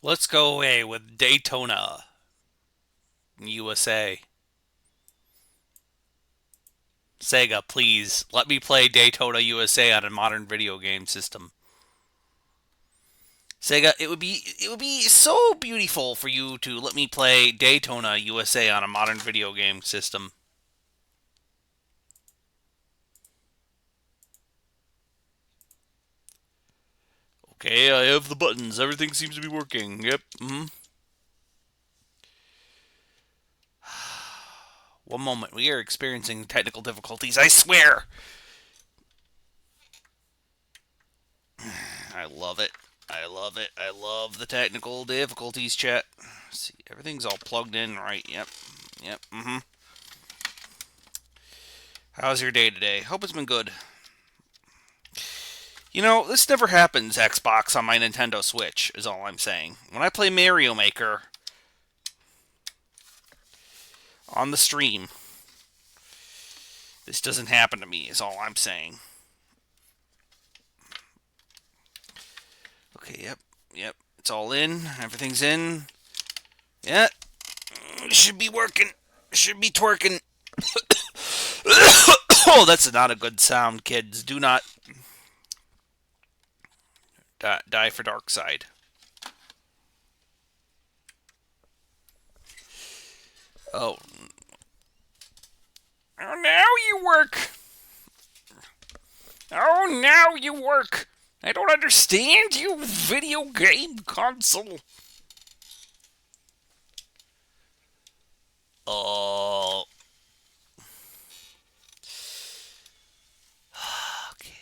Let's go away with Daytona, USA. Sega, please let me play Daytona USA on a modern video game system. Sega, it would be so beautiful for you to let me play Daytona USA on a modern video game system. Okay, I have the buttons. Everything seems to be working. Yep. One moment. We are experiencing technical difficulties. I swear. I love it. I love it. I love the technical difficulties, chat. Let's see, everything's all plugged in, right? Yep. Yep. How's your day today? Hope it's been good. You know, this never happens, Xbox, on my Nintendo Switch, is all I'm saying. When I play Mario Maker on the stream, this doesn't happen to me, is all I'm saying. Okay, yep. It's all in. Everything's in. Yeah. Should be working. Should be twerking. Oh, that's not a good sound, kids. Do not die for Dark Side. Oh. Oh, now you work. Oh, now you work. I don't understand you, video game console. Oh. Okay.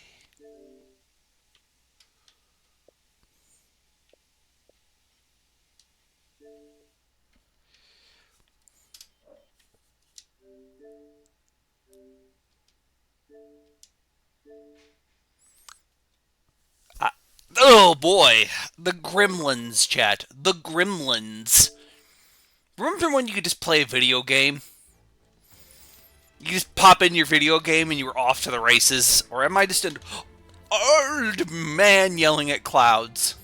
Oh boy, the Gremlins, chat. The Gremlins. Remember when you could just play a video game? You just pop in your video game and you were off to the races? Or am I just an old man yelling at clouds?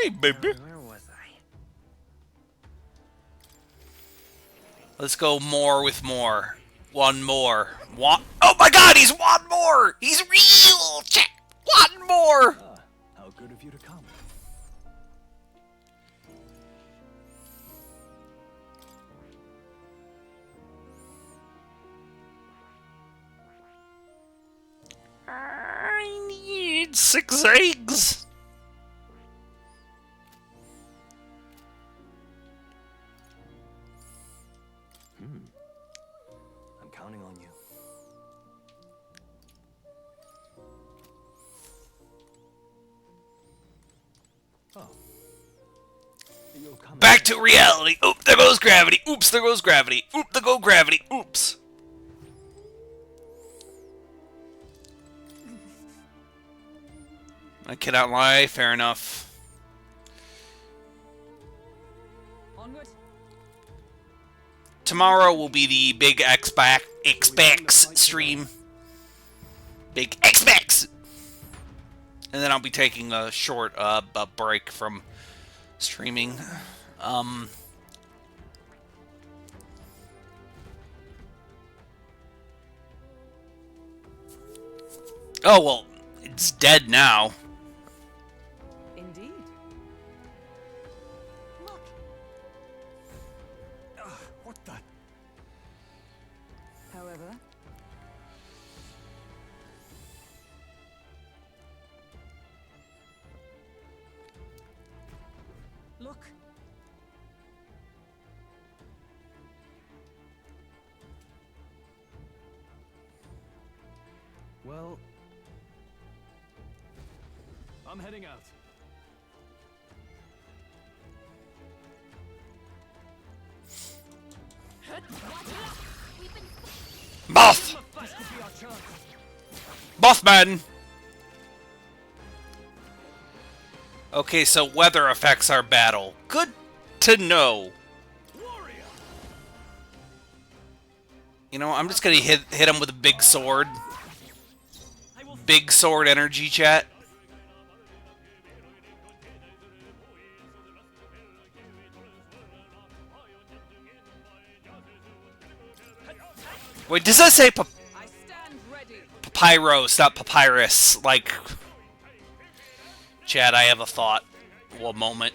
Hey, baby. Where was I? Let's go more with more. One more. Oh my god, he's one more! He's real! Chat! One more! Ah, how good of you to come. I need 6 eggs. I'm counting on you. Oh. You'll come Back again. to reality. Oop, there goes gravity. Oops, there goes gravity. Oop, there goes gravity. Oops. I cannot lie. Fair enough. Onward. Tomorrow will be the big Xbox stream. Big Xbox! And then I'll be taking a short break from streaming. Oh, well, it's dead now. Indeed. Look. What the? However, look. Well, I'm heading out. Moth! Fast could be our chance. Mothman! Okay, so weather affects our battle. Good to know. Warrior. You know, I'm just gonna hit him with a big sword. I will Big sword energy, chat. Wait, does that say I stand ready. papyrus, not papyrus? Like, Chad, I have a thought. One moment.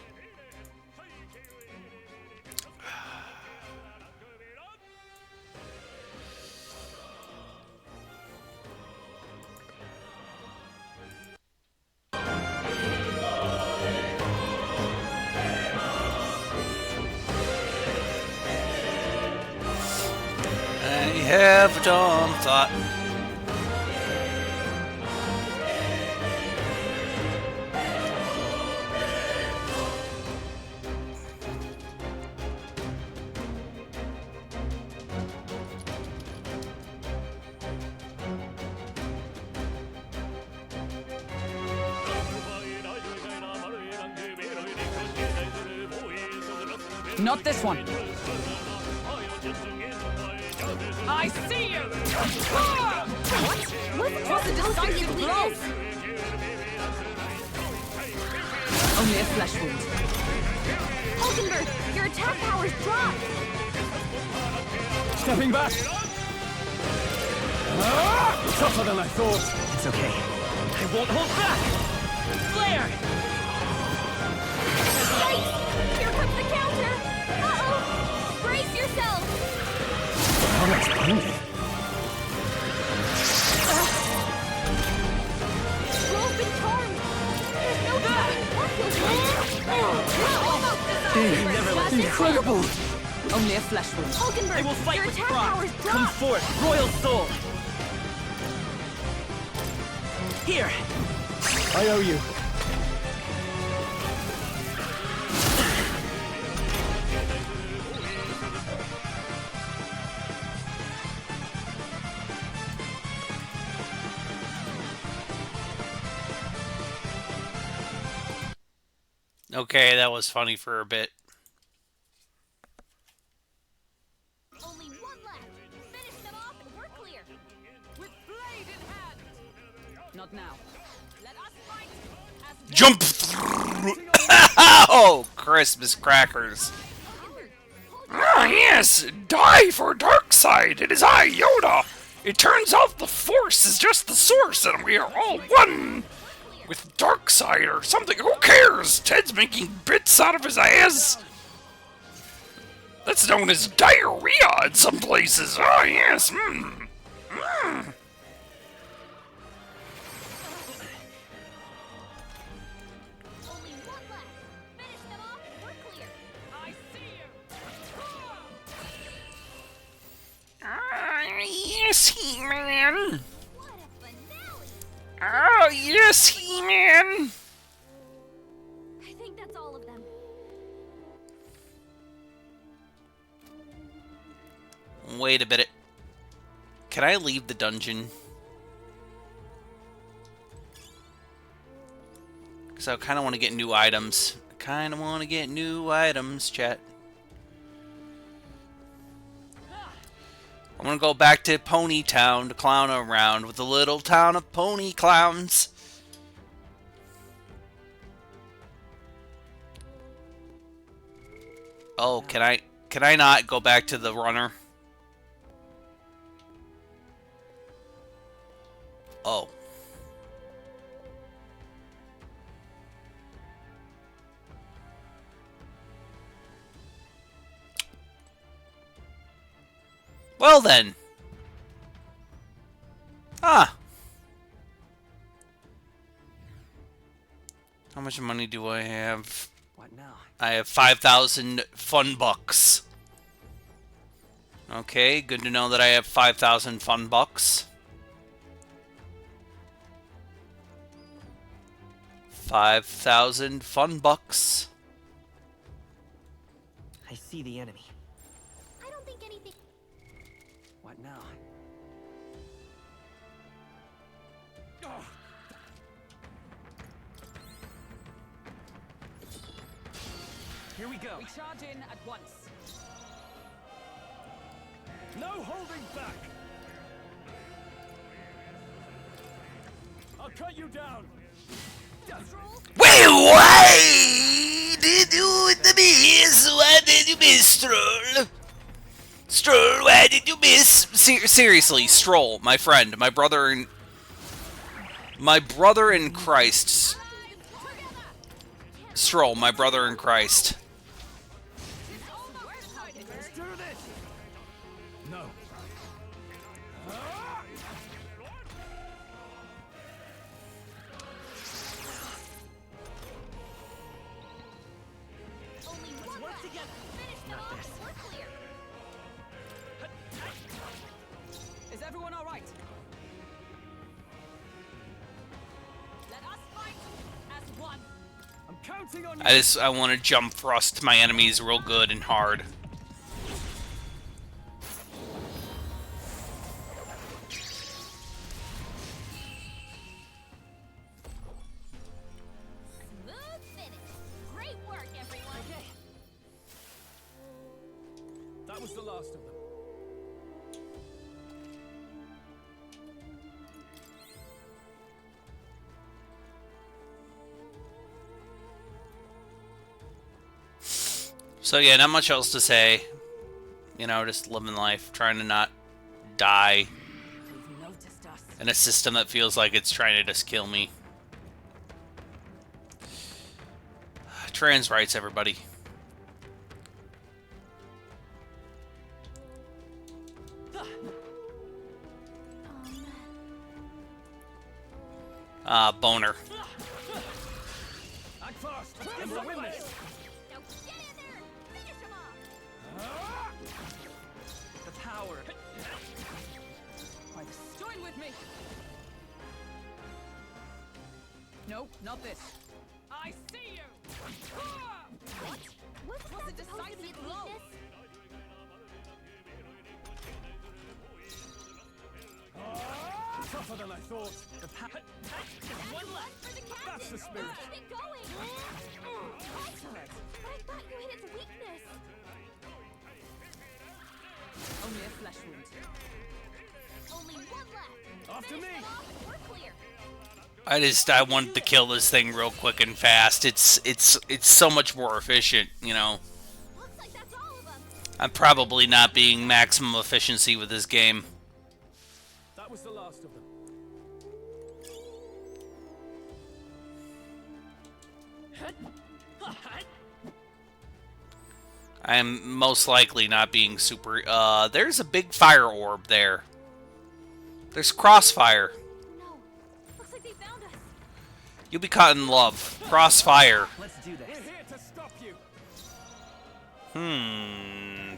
I have a dumb thought. Not this one. I see you! What? Was a decisive blow! Only a flesh wound. Hulkenberg, your attack power's dropped. Stepping back. Tougher than I thought. It's okay. I won't hold back! Flare! Yikes! Here comes the counter. Uh-oh! Brace yourself. How much splendid. Roll's been charmed. There's no time. That feels Incredible. Only a flesh wound. Hulkenberg, I will fight your with attack pride. power's Come dropped. forth, royal soul! Here! I owe you. Okay, that was funny for a bit. Only one left. Finish them off and we're clear. With blade in hand. Not now. Let us fight as Jump through. Oh, Christmas crackers. Ah, yes, die for Darkseid. It is I, Yoda. It turns out the Force is just the source, and we are all one with Darkseid or something. Who cares? Ted's making bits out of his ass. That's known as diarrhea in some places. Ah, yes. Only one left. Finish them off and we're clear. I see you! Ah, yes, He-Man. What a finale. Ah, yes, He-Man. I think that's all of them. Wait a minute. Can I leave the dungeon? Because I kind of want to get new items. Chat. I'm going to go back to Pony Town to clown around with the little town of pony clowns. Oh, can I not go back to the runner? Oh. Well then. Ah. How much money do I have? What now? I have 5,000 fun bucks. Okay, good to know that I have 5,000 fun bucks. 5,000 fun bucks. I see the enemy. I don't think anything. What now? Here we go. We charge in at once. No holding back. I'll cut you down. Wait, why did you miss? Why did you miss, Stroll? Stroll, why did you miss? Seriously, Stroll, my friend, my brother in Christ. Stroll, my brother in Christ. Let's do this. No. Only one work left. together. Finish them Not off. this. We're clear. Is everyone all right? Let us fight as one. I'm counting on you. I want to jump thrust my enemies real good and hard. Smooth finish. Great work, everyone. Okay. That was the last of them. So yeah, not much else to say. You know, just living life, trying to not die They've noticed us. in a system that feels like it's trying to just kill me. Trans rights, everybody. Boner. Act fast. Let's win this. Now get in there. Finish them off. The power. By the join with me. No, not this. I see you. Wasn't Was that it supposed to be a decisive blow? weakness? Tougher than I thought. The power. One left for the captain. That's the spirit. Keep it going. Excellent. But I thought you hit its weakness. Only a flesh wound. Only one left. After Finish me. them off and we're clear. I wanted to kill this thing real quick and fast. It's so much more efficient, you know. Looks like that's all of them. I'm probably not being maximum efficiency with this game. That was the last of them. I am most likely not being super... there's a big fire orb there. There's crossfire. No. Looks like they found us. You'll be caught in love. Crossfire. Let's do this. We're here to stop you.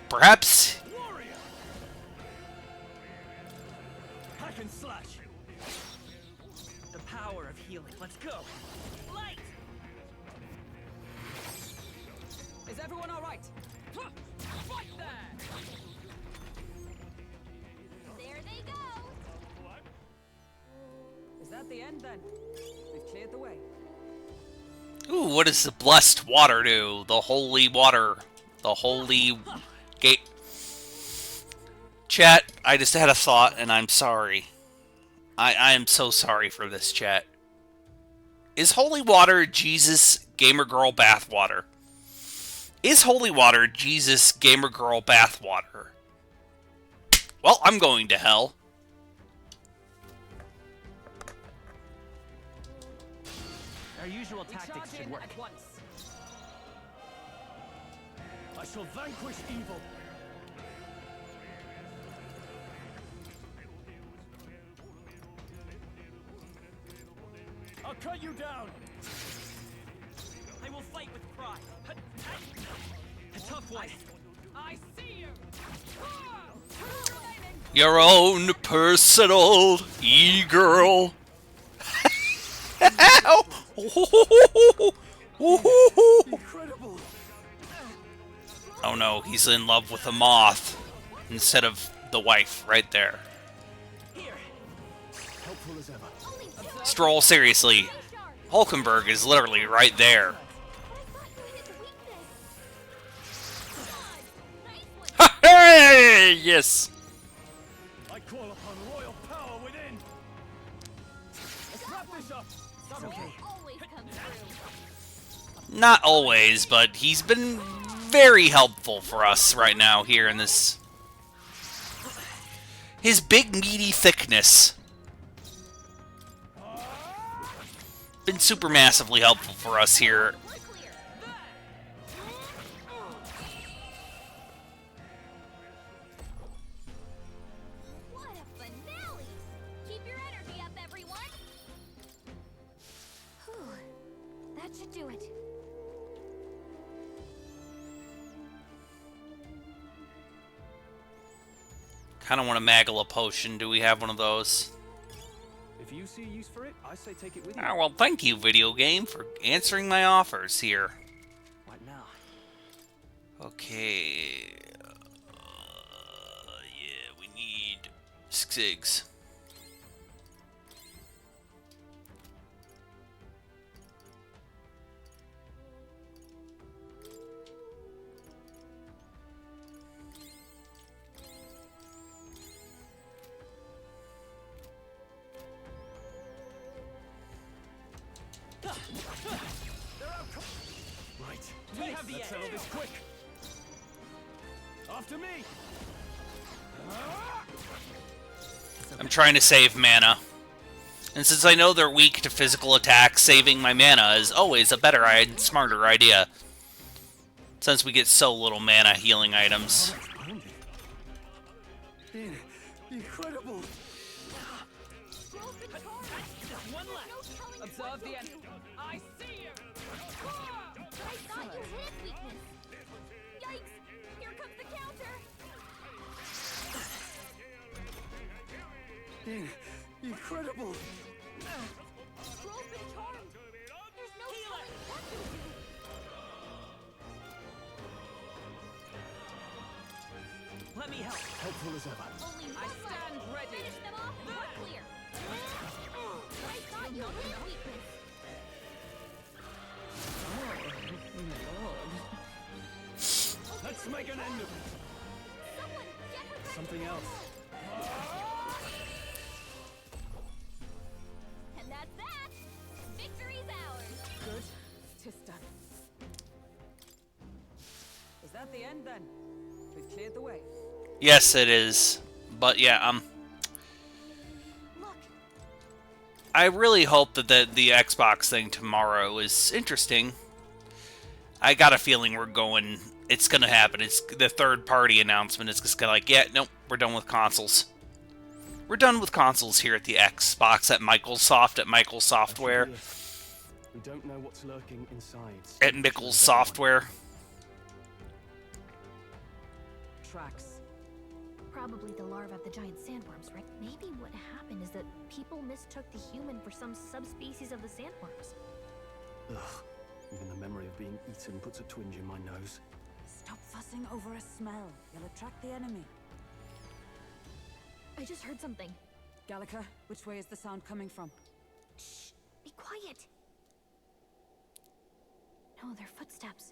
Perhaps... Warrior. Hack and slash. The power of healing. Let's go. Light. Is everyone all right? Fight there. There they go. Is that the end then? We've cleared the way. Ooh, what does the blessed water do? The holy water. The holy gate. Chat, I just had a thought and I'm sorry. I am so sorry for this, chat. Is holy water Jesus gamer girl bathwater? Is holy water Jesus gamer girl bathwater? Well, I'm going to hell. Our usual We tactics charge should in work. at once. I shall vanquish evil. I'll cut you down. I will fight with pride. A tough one. I see you. Your own personal e-girl. Incredible. Oh no, he's in love with a moth instead of the wife right there. Here. Helpful as ever. Only two. Stroll, seriously. Hulkenberg is literally right there. But I thought you hit its weakness. Nice one. Hey, yes. I call upon royal power within. Let's wrap this up. Okay. Always comes through. Not always, but he's been very helpful for us right now here in this. His big meaty thickness. Been super massively helpful for us here. We're clear. What a finale! Keep your energy up, everyone! Whew. That should do it. Kind of want a Magala potion. Do we have one of those? If you see use for it, I say take it with you. Ah, well, thank you, video game, for answering my offers here. Right now. Okay. Yeah, we need 6 eggs. Right. We have the Let's edge. settle this quick. After me. I'm trying to save mana. And since I know they're weak to physical attacks, saving my mana is always a better and smarter idea. Since we get so little mana healing items. Incredible. Growth and charge. One left. No telling Observe the end. I see you! But I thought you hit its weakness. Yikes! Here comes the counter. Incredible. Growth and charge. There's no telling what you'll do. Let me help. Helpful as ever. Only I one stand left. ready. Finish them off and we're clear. But I thought you hit its weakness. Let's make an end of it. Someone get her back. Something else. And that's that. Victory's ours. Good. Tis done. Is that the end then? We've cleared the way. Yes, it is. But yeah, Look, I really hope that the Xbox thing tomorrow is interesting. I got a feeling it's gonna happen. It's the third-party announcement. It's just gonna like, yeah, nope, we're done with consoles. We're done with consoles here at the Xbox, at Microsoft, at Michael Software, We don't know what's lurking inside. at Mickle's Software. Tracks. probably the larvae of the giant sandworms, right? Maybe what happened is that people mistook the human for some subspecies of the sandworms. Ugh. Even the memory of being eaten puts a twinge in my nose. Stop fussing over a smell. You'll attract the enemy. I just heard something. Gallica, which way is the sound coming from? Shh! Be quiet! No, they're footsteps.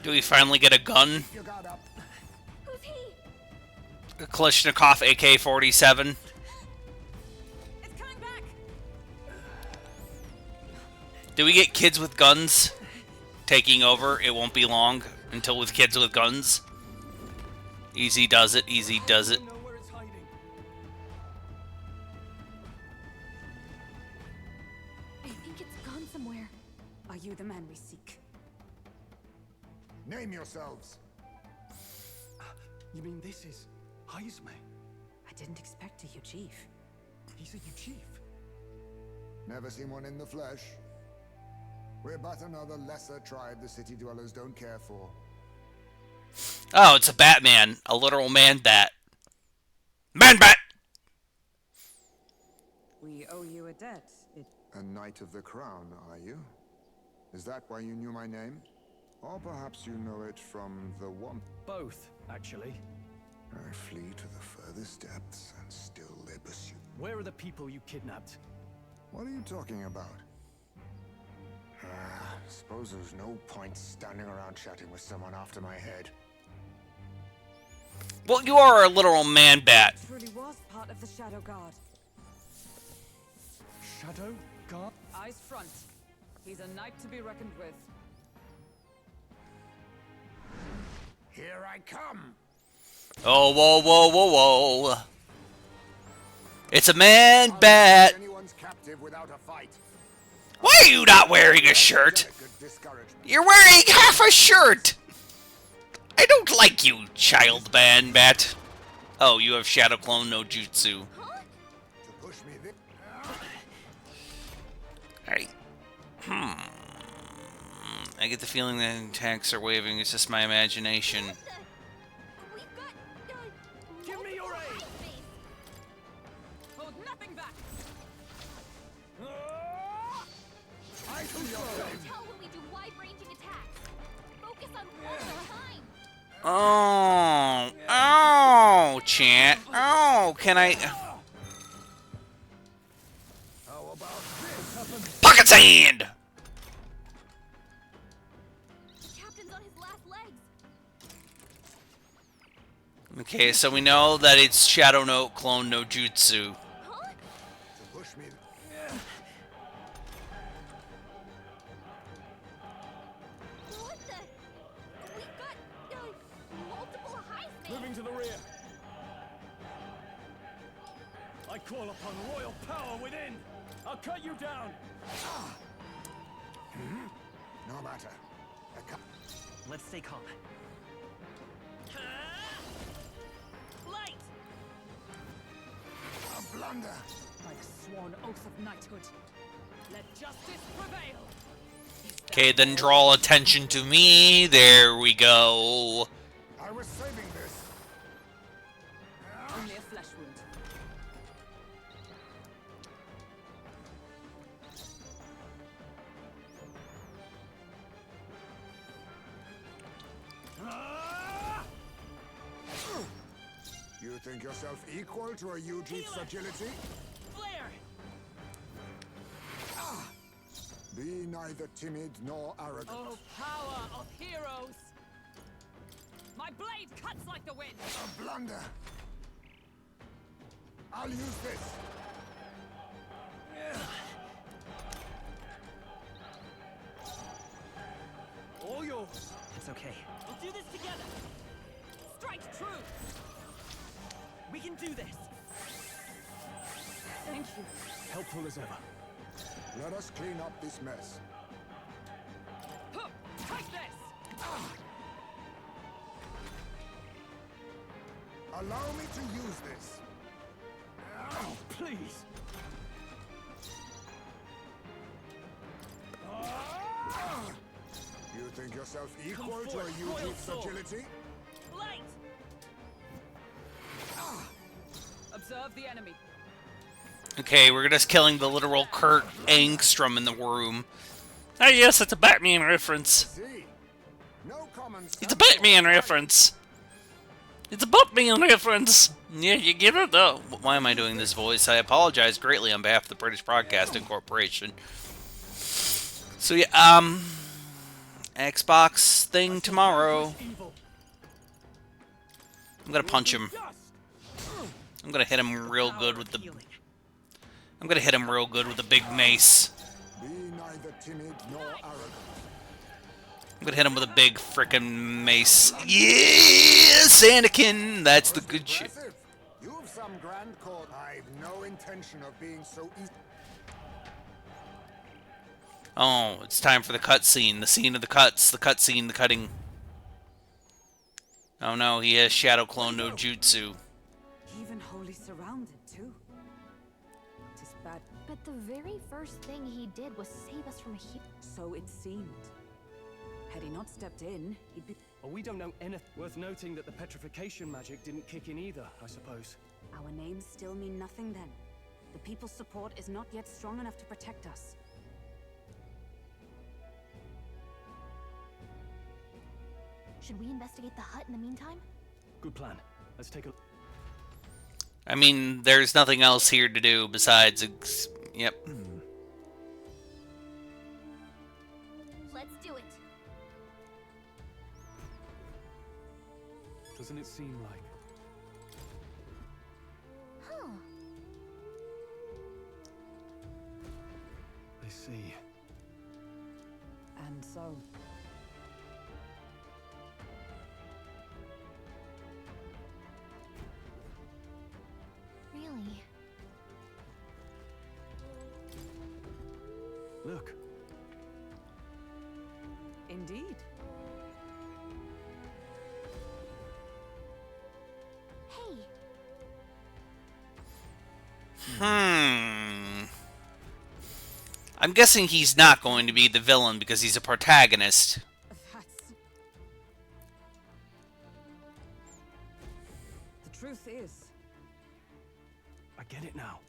Do we finally get a gun? Who's he? A Kalashnikov AK-47? It's coming back! Do we get kids with guns taking over? It won't be long until with kids with guns. Easy does it, easy does it. I know where it's hiding. I think it's gone somewhere. Are you the man we seek? Name yourselves. You mean this is Heisme? I didn't expect a Uchief. He's a Uchief. Never seen one in the flesh. We're but another lesser tribe the city dwellers don't care for. Oh, it's a Batman. A literal man-bat. Man-bat! We owe you a debt. A knight of the crown, are you? Is that why you knew my name? Or perhaps you know it from the one. Both, actually. I flee to the furthest depths, and still they pursue. Where are the people you kidnapped? What are you talking about? Suppose there's no point standing around chatting with someone after my head. Well, you are a literal man-bat. Truly was part of the Shadow Guard. Shadow Guard? Eyes front. He's a knight to be reckoned with. Here I come. Oh, whoa, whoa, whoa, whoa. It's a man-bat. Anyone's captive without a fight. Why are you not wearing a shirt? Delicate discouragement. You're wearing half a shirt! I don't like you, child man-bat. Oh, you have Shadow Clone no Jutsu. To push me this. Alright. I get the feeling that attacks are waving. It's just my imagination. We've got, Give me your multiple aid. high space. Hold nothing back. I see your flame. Tell when we do wide-ranging attacks. Focus on one at a time. Oh. Oh, chat. Oh, can I... How about this? Pocket sand! The captain's on his last legs. Okay, so we know that it's Shadow no Clone no Jutsu. Huh? To push me. What the? We've got, multiple high space. Moving to the rear. I call upon royal power within. I'll cut you down. No matter. Let's stay calm. Light! A blunder. By the sworn oath of knighthood. Let justice prevail. Okay, then draw attention to me. There we go. I was saving this. Only a flesh wound. You think yourself equal to a Yuji's agility? Flare! Be neither timid nor arrogant. Oh, power of heroes! My blade cuts like the wind! A blunder. I'll use this. All yours. It's okay. We'll do this together! Strike true! We can do this. Thank you. Helpful as ever. Let us clean up this mess. Huh, take this! Allow me to use this. Oh, please. You think yourself equal to a forth, royal Yuji's sword. agility? Light! Observe the enemy. Okay, we're just killing the literal Kurt Angstrom in the room. Ah, yes, it's a Batman reference. See? No common It's a Batman reference. It's a Batman reference. Yeah, you get it though. Why am I doing this voice? I apologize greatly on behalf of the British Broadcasting Corporation. So yeah, Xbox thing tomorrow. Evil. I'm gonna punch him. Dust. I'm gonna hit him real good Power with of the. healing. I'm gonna hit him real good with a big mace. Be neither timid nor arrogant. I'm gonna hit him with a big frickin' mace. Yes, Anakin. That's the good shit. Impressive. You've some grand court. I've no intention of being so easy. Oh, it's time for the cutscene. The scene of the cuts. The cutscene. The cutting. Oh no, he has Shadow Clone no Jutsu. Even wholly surrounded, too. Tis bad. But the very first thing he did was save us from a huge... So it seemed. Had he not stepped in, he'd be... Well, we don't know anything. Worth noting that the petrification magic didn't kick in either, I suppose. Our names still mean nothing then. The people's support is not yet strong enough to protect us. Should we investigate the hut in the meantime? Good plan. Let's take a... I mean, there's nothing else here to do besides. Yep. Let's do it. Doesn't it seem like Look. Indeed. Hey, I'm guessing he's not going to be the villain because he's a protagonist. That's... The truth is, I get it now.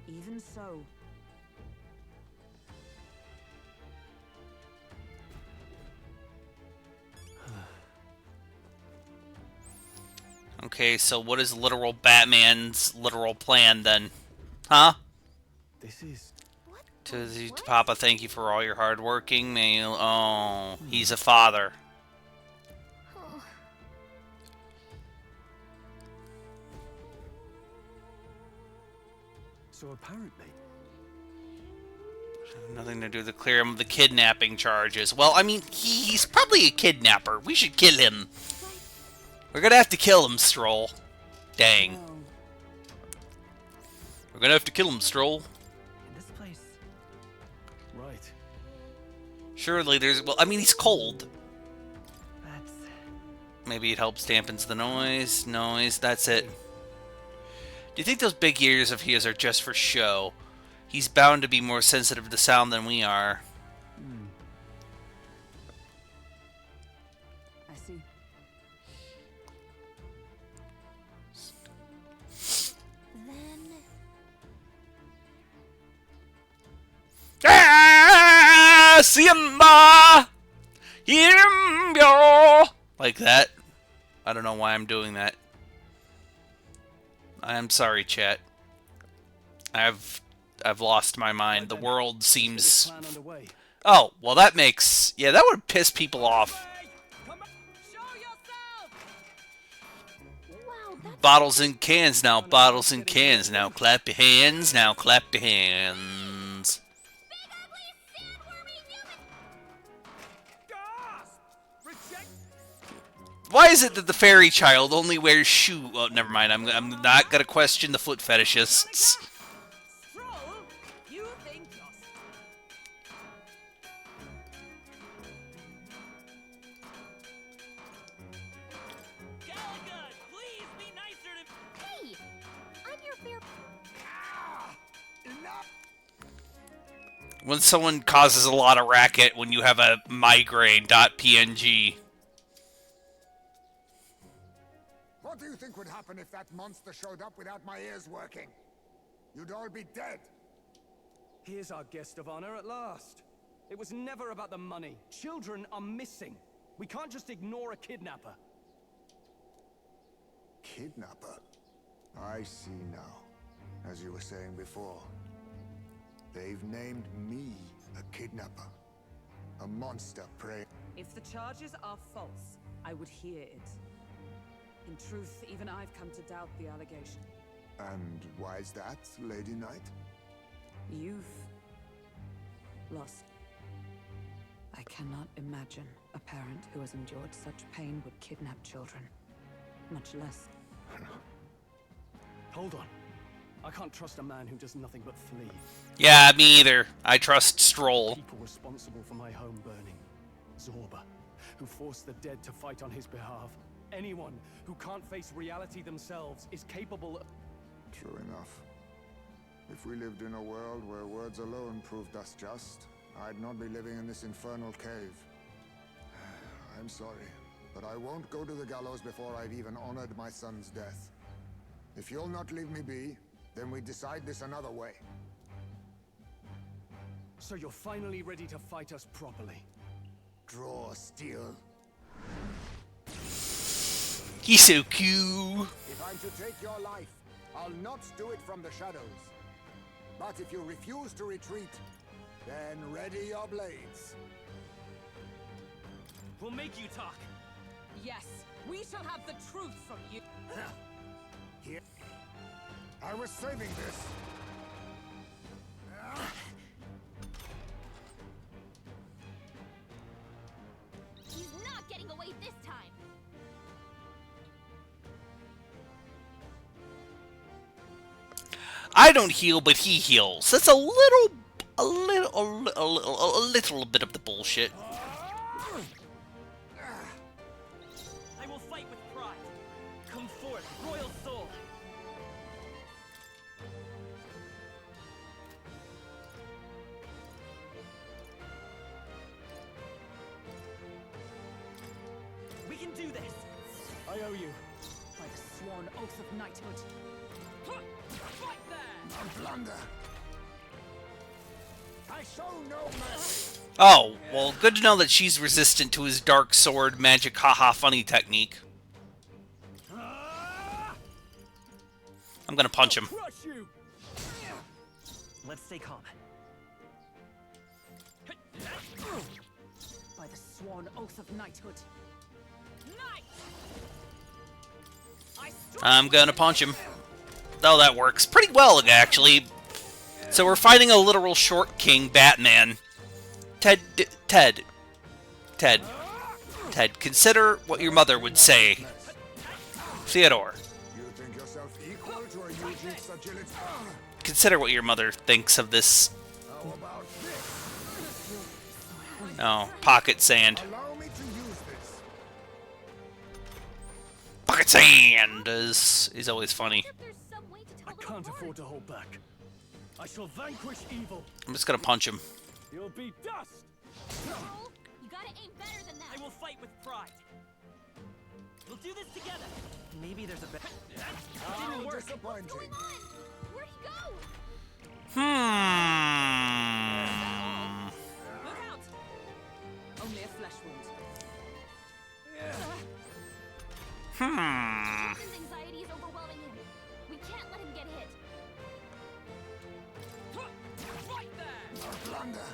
even so, Okay, so what is literal Batman's literal plan then? Huh? This is... what? To What? Papa, thank you for all your hard working. May you... Oh, he's a father. Oh, So apparently... Nothing to do to clear him of the kidnapping charges. Well, I mean, he's probably a kidnapper. We should kill him. We're gonna have to kill him, Stroll. Dang. well, We're gonna have to kill him, Stroll. in this place, Right. Surely there's... Well, I mean, he's cold. that's... Maybe it helps dampens the noise. That's it. Do you think those big ears of his are just for show? He's bound to be more sensitive to sound than we are. I see. then Ah, Simba! Yimbyo! Like that. I don't know why I'm doing that. I'm sorry, chat. I've lost my mind. The world Get this seems... plan underway. Oh, well that makes... Yeah, that would piss people off. Show yourself! wow, that's Bottles in cans now, bottles in cans now. Clap your hands, now clap your hands. Gasp! Reject. Why is it that the fairy child only wears shoe? Oh, never mind. I'm not gonna question the foot fetishists. Stroll, you think you're... Gallagher, please be nicer to. hey, I'm your fair. When someone causes a lot of racket when you have a migraine.png. What do you think would happen if that monster showed up without my ears working? You'd all be dead. Here's our guest of honor at last. It was never about the money. Children are missing. We can't just ignore a kidnapper. Kidnapper? I see now. As you were saying before. They've named me a kidnapper. A monster prey. If the charges are false, I would hear it. In truth, even I've come to doubt the allegation. And why is that, Lady Knight? You've... lost. I cannot imagine a parent who has endured such pain would kidnap children. Much less... Hold on. I can't trust a man who does nothing but flee. Yeah, me either. I trust Stroll. People responsible for my home burning. Zorba, who forced the dead to fight on his behalf. Anyone who can't face reality themselves is capable of... True enough. If we lived in a world where words alone proved us just, I'd not be living in this infernal cave. I'm sorry, but I won't go to the gallows before I've even honored my son's death. If you'll not leave me be, then we decide this another way. So you're finally ready to fight us properly. Draw steel. He's so cute. If I'm to take your life, I'll not do it from the shadows. But if you refuse to retreat, then ready your blades. We'll make you talk. Yes, we shall have the truth from you. Here. I was saving this. He's not getting away this time. I don't heal, but he heals. That's a little bit of the bullshit. I will fight with pride. Come forth, royal soul. We can do this. I owe you. By the sworn oath of knighthood. Fight there. No blunder. I show no mercy. Oh, well, good to know that she's resistant to his dark sword magic haha funny technique. I'm gonna punch him. Crush you. Let's stay calm. By the sworn oath of knighthood. I'm gonna punch him. Oh, that works pretty well, actually. So we're fighting a literal short king, Batman. Ted, consider what your mother would say. Theodore, You think yourself equal to a Eugene's agility? consider what your mother thinks of this. How about this? Oh, pocket sand. Allow me to use this. Pocket sand is always funny. If there's some way to I tell them can't apart. afford to hold back. I shall vanquish evil. I'm just gonna punch him. You'll be dust. Cole, you gotta aim better than that. I will fight with pride. We'll do this together. Maybe there's a better. How Didn't work. disappointing. Going on? Where'd he go? Look out! Only a flesh wound. Children's anxiety is overwhelming him. We can't let him get hit. Fight there! No blunder.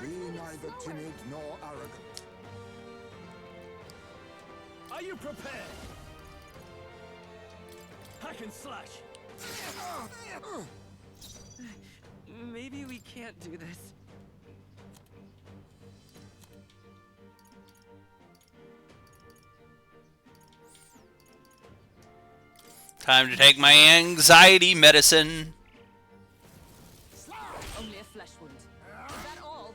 Be neither timid nor arrogant. Are you prepared? Hack and slash. Maybe we can't do this. Time to take my anxiety medicine. Only a flesh wound. Is that all?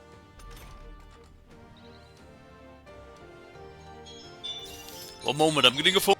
One moment, I'm getting a phone.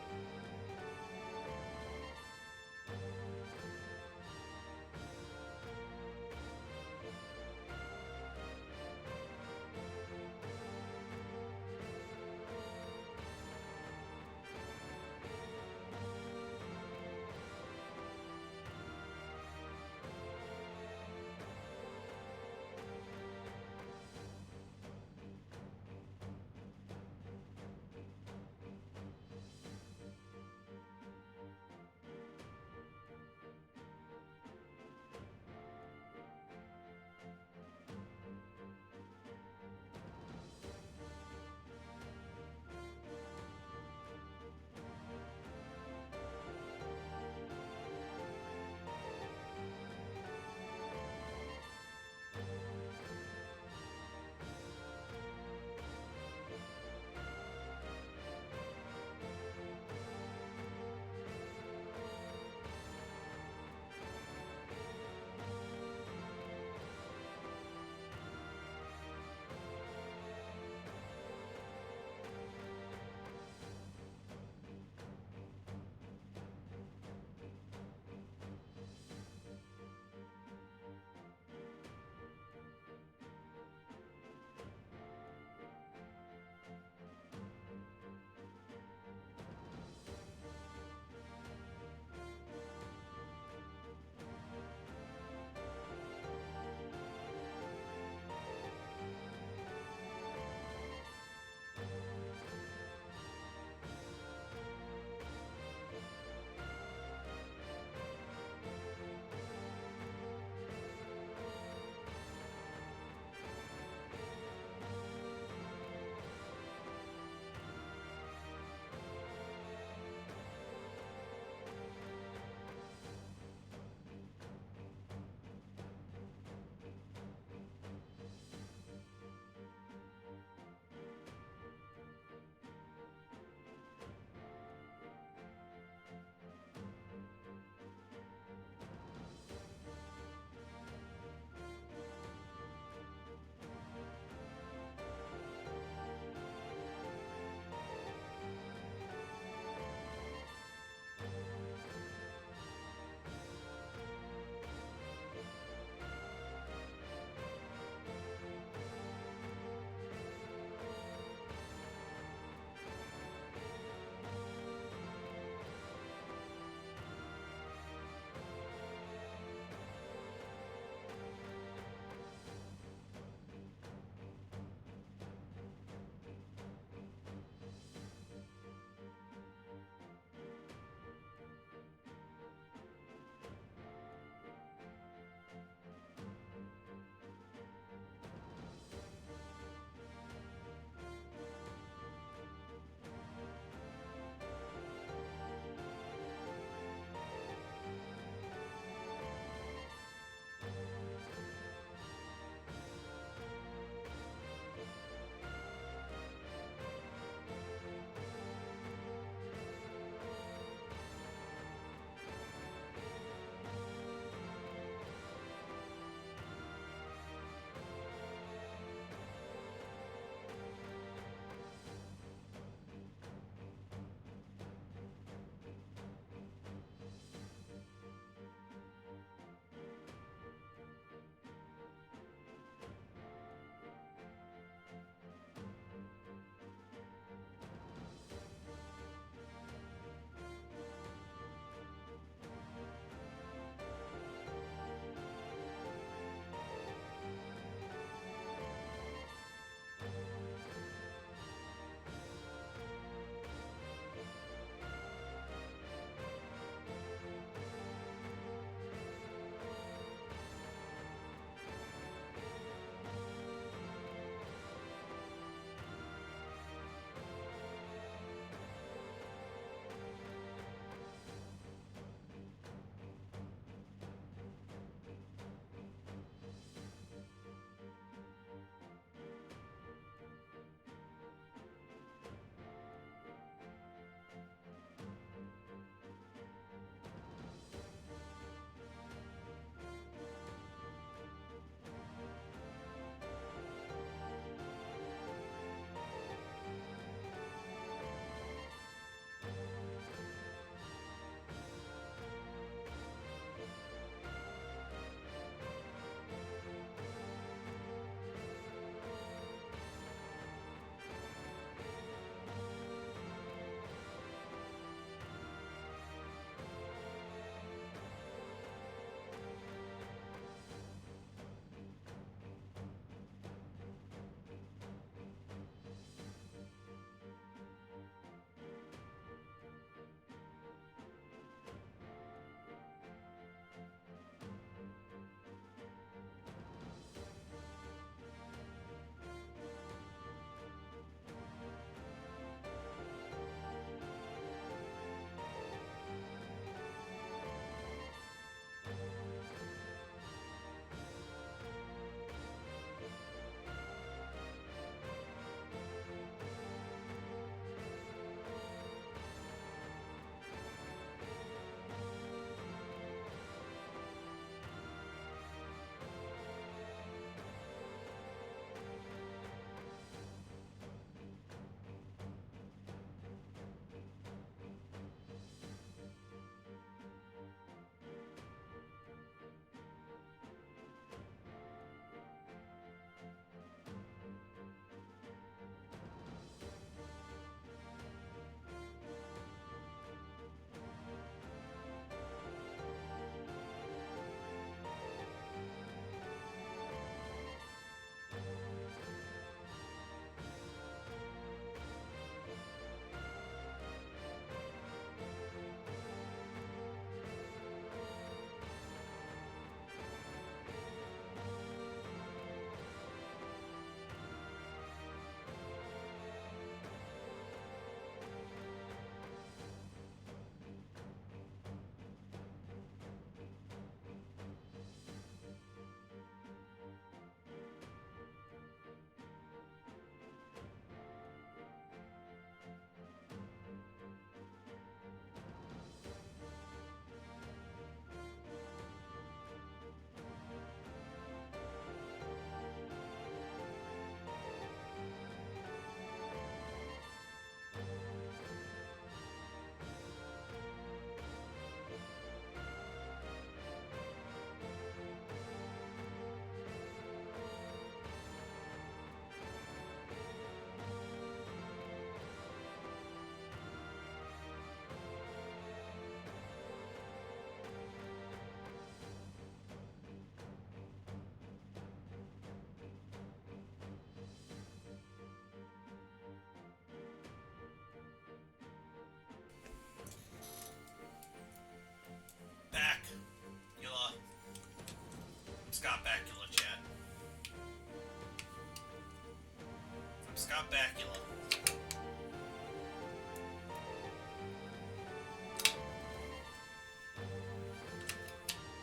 Scott Bakula.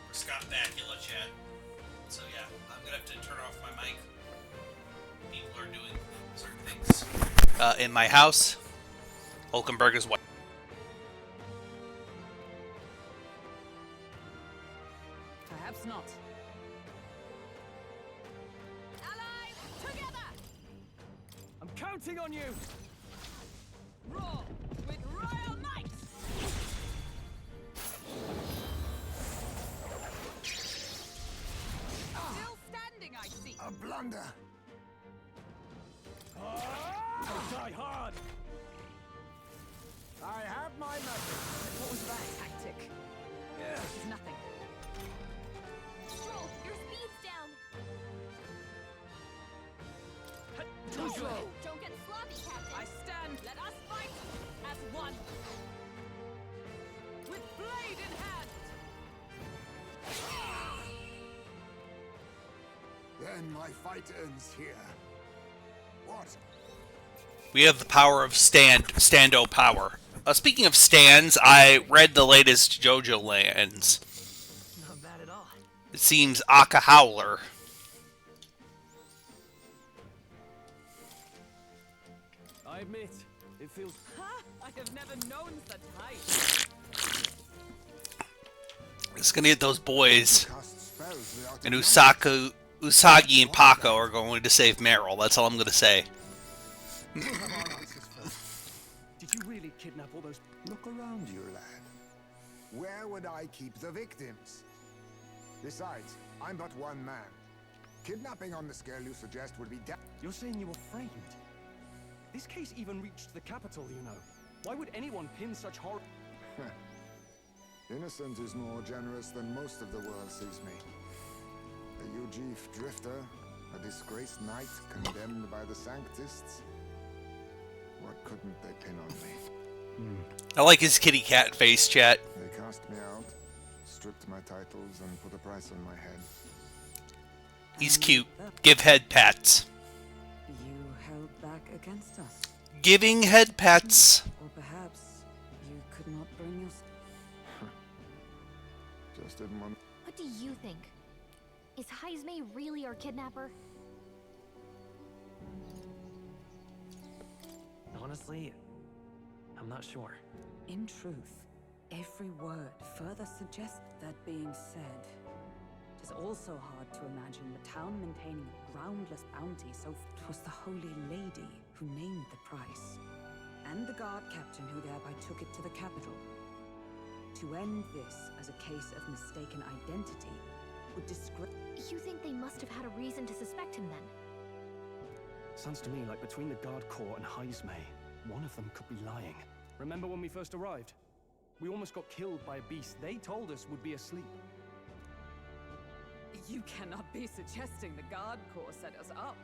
For Scott Bakula, chat. So yeah, I'm gonna have to turn off my mic. People are doing certain things in my house. Hulkenberg is white. Perhaps not. Allies, together! I'm counting on you! Roar with royal might! Still standing, I see. A blunder. Die hard! I have my method. What was that tactic? This is nothing. Stroll, your speed's down. Too slow. Don't get sloppy, Captain. I stand. Let us fight as one. With blade in hand. Then my fight ends here. What? We have the power of stando power. Speaking of stands, I read the latest JoJo lands. Not bad at all. It seems Aka Howler. I admit, it feels... Ha! I have never known such height. It's gonna get those boys. Cast spells without And a Usagi and Paco are going to save Meryl. That's all I'm gonna say. We'll have our answers first. Did you really kidnap all those... Look around you, lad. Where would I keep the victims? Besides, I'm but one man. Kidnapping on the scale you suggest would be You're saying you were framed? This case even reached the capital, you know. Why would anyone pin such horror... Innocent is more generous than most of the world sees me. A Ujif drifter, a disgraced knight condemned by the Sanctists. What couldn't they pin on me? I like his kitty cat face, chat. They cast me out, stripped my titles, and put a price on my head. He's cute. Give head pats. You held back against us. Giving head pats. Or perhaps you could not bring your... Just didn't want... What do you think? Is Heismay really our kidnapper? Honestly, I'm not sure. In truth, every word further suggests that being said. It is also hard to imagine the town maintaining a groundless bounty, so it was the Holy Lady who named the price, and the guard captain who thereby took it to the capital. To end this as a case of mistaken identity would disgrace... You think they must have had a reason to suspect him then? Sounds to me like between the Guard Corps and Heismay, one of them could be lying. Remember when we first arrived? We almost got killed by a beast they told us would be asleep. You cannot be suggesting the Guard Corps set us up.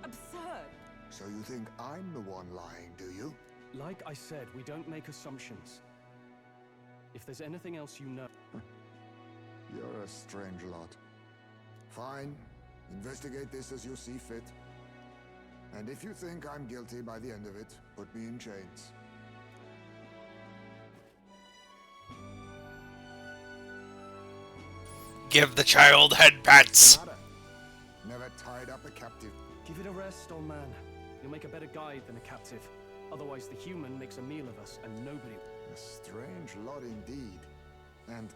Absurd! So you think I'm the one lying, do you? Like I said, we don't make assumptions. If there's anything else you know... You're a strange lot. Fine. Investigate this as you see fit. And if you think I'm guilty by the end of it, put me in chains. Give the child head pats. Nada. Never tied up a captive. Give it a rest, old man. You'll make a better guide than a captive. Otherwise, the human makes a meal of us, and nobody... A strange lot indeed. And...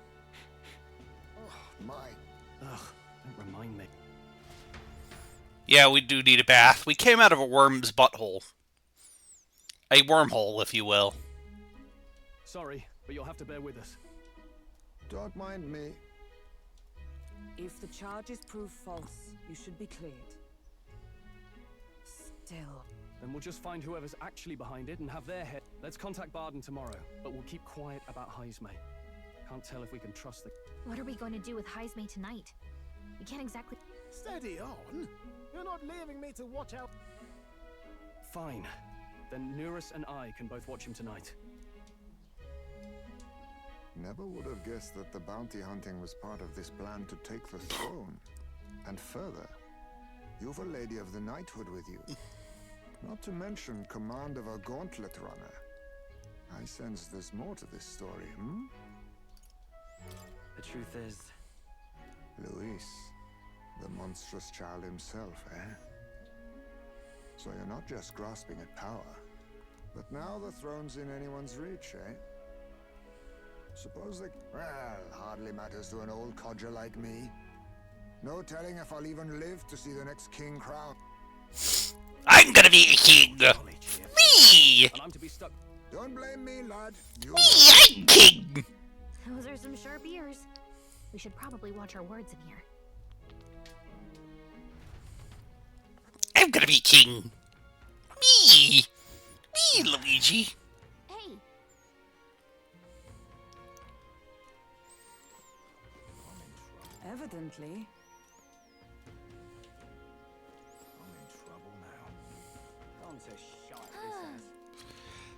Oh, my... Ugh, don't remind me. Yeah, we do need a bath. We came out of a worm's butthole. A wormhole, if you will. Sorry, but you'll have to bear with us. Don't mind me. If the charges prove false, you should be cleared. Still... Then we'll just find whoever's actually behind it and have their head. Let's contact Barden tomorrow, but we'll keep quiet about Heismay. Can't tell if we can trust the... What are we going to do with Heismay tonight? We can't exactly... Steady on. You're not leaving me to watch out. Fine. Then Nurus and I can both watch him tonight. Never would have guessed that the bounty hunting was part of this plan to take the throne. And further, you've a Lady of the Knighthood with you. Not to mention command of a gauntlet runner. I sense there's more to this story, hmm? The truth is, Luis, the monstrous child himself, eh? So you're not just grasping at power, but now the throne's in anyone's reach, eh? Suppose they... Well, hardly matters to an old codger like me. No telling if I'll even live to see the next king crowned. I'm gonna be a king! Me! And I'm to be stuck. Don't blame me, lad. You... Me, I'm king! those are some sharp ears. We should probably watch our words in here. I'm gonna be king! Me! Me, Luigi! Hey, Evidently. I'm in trouble now. Gone to shite, he says.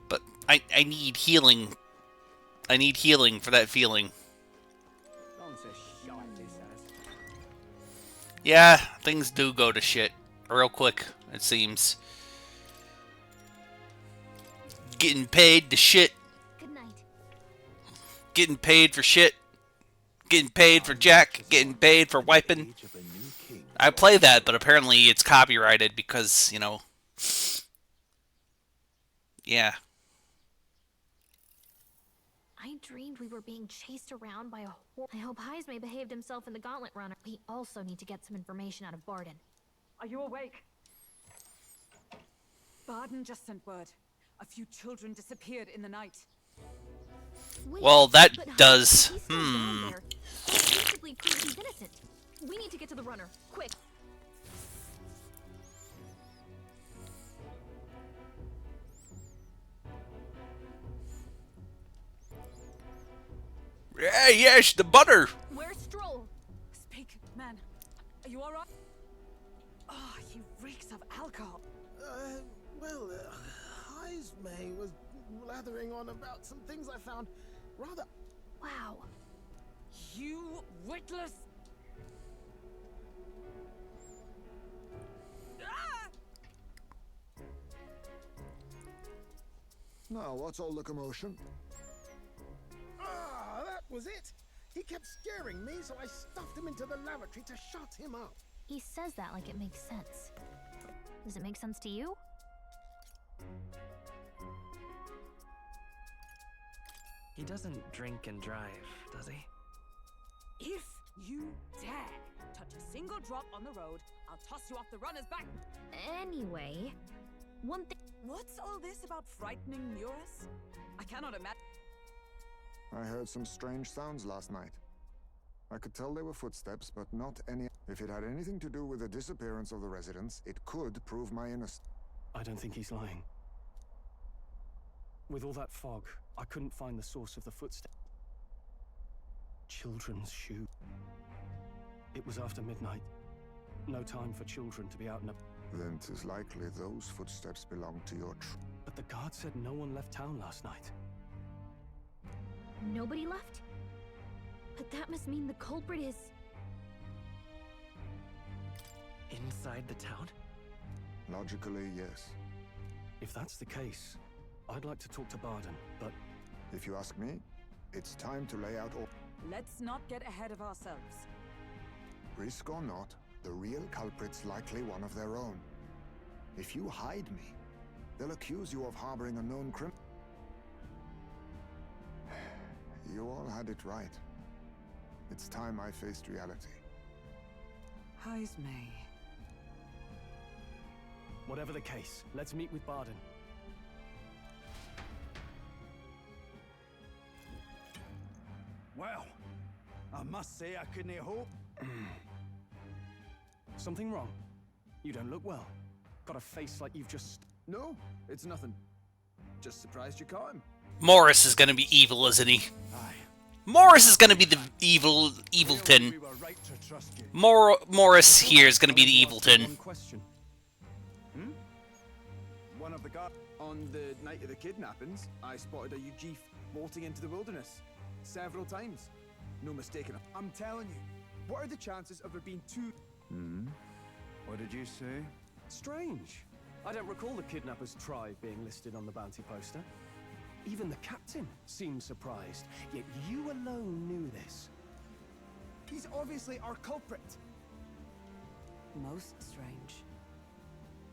But I need healing. I need healing for that feeling. Gone to shite, he says. Yeah, things do go to shit real quick, it seems. Getting paid to shit. good night. Getting paid for shit. Getting paid for Jack. Getting paid for wiping. Age of a new king. I play that, but apparently it's copyrighted because, you know... Yeah. I dreamed we were being chased around by a horde. I hope Heismay behaved himself in the Gauntlet Runner. We also need to get some information out of Barden. Are you awake? Barden just sent word. A few children disappeared in the night. Wait, Well, that but does... He's still down there. He basically proved he's innocent. We need to get to the runner, quick. Yeah, yes, the butter! Where's Stroll? Speak, man. Are you alright? Oh, he reeks of alcohol. Well, Heismay was blathering on about some things I found rather... Wow. You witless... Ah! Now, what's all the commotion? Ah, that was it! He kept scaring me, so I stuffed him into the lavatory to shut him up. He says that like it makes sense. Does it make sense to you? he doesn't drink and drive, does he? If you dare touch a single drop on the road, I'll toss you off the runner's back. Anyway, one thing. What's all this about frightening Murus? I cannot imagine. I heard some strange sounds last night. I could tell they were footsteps, but not any... If it had anything to do with the disappearance of the residents, it could prove my innocence. I don't think he's lying. With all that fog, I couldn't find the source of the footsteps. Children's shoe. It was after midnight. No time for children to be out and about. Then 'tis likely those footsteps belong to your But the guard said no one left town last night. Nobody left? But that must mean the culprit is... Inside the town? Logically, yes. If that's the case, I'd like to talk to Barden, but If you ask me, it's time to lay out all... Let's not get ahead of ourselves. Risk or not, the real culprit's likely one of their own. If you hide me, they'll accuse you of harboring a known criminal. You all had it right. It's time I faced reality. Heismay. whatever the case, let's meet with Barden. Well, I must say I couldn't hope. Something wrong? You don't look well. Got a face like you've just... No, it's nothing. Just surprised you caught him. Morris is gonna be evil, isn't he? Aye. Morris is gonna be the evilton. We were right to trust you. Morris here is gonna be the One evilton. question. One of the guards. On the night of the kidnappings, I spotted a UG bolting into the wilderness. Several times. No mistaking. I'm telling you, what are the chances of there being two... What did you say? Strange. I don't recall the kidnapper's tribe being listed on the bounty poster. Even the captain seemed surprised, yet you alone knew this. He's obviously our culprit. Most strange.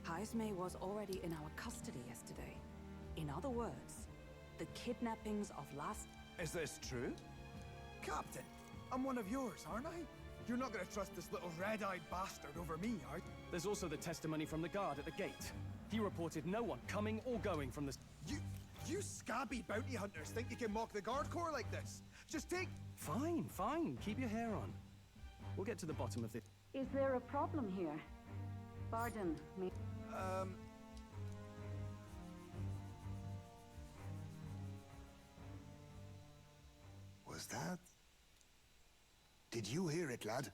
Heismay was already in our custody yesterday. In other words, the kidnappings of last... Is this true? Captain, I'm one of yours, aren't I? You're not gonna trust this little red-eyed bastard over me, are you? There's also the testimony from the guard at the gate. He reported no one coming or going from the... You scabby bounty hunters think you can mock the guard corps like this? Just take... Fine, fine. Keep your hair on. We'll get to the bottom of this. Is there a problem here? Pardon me. Was that? Did you hear it, lad?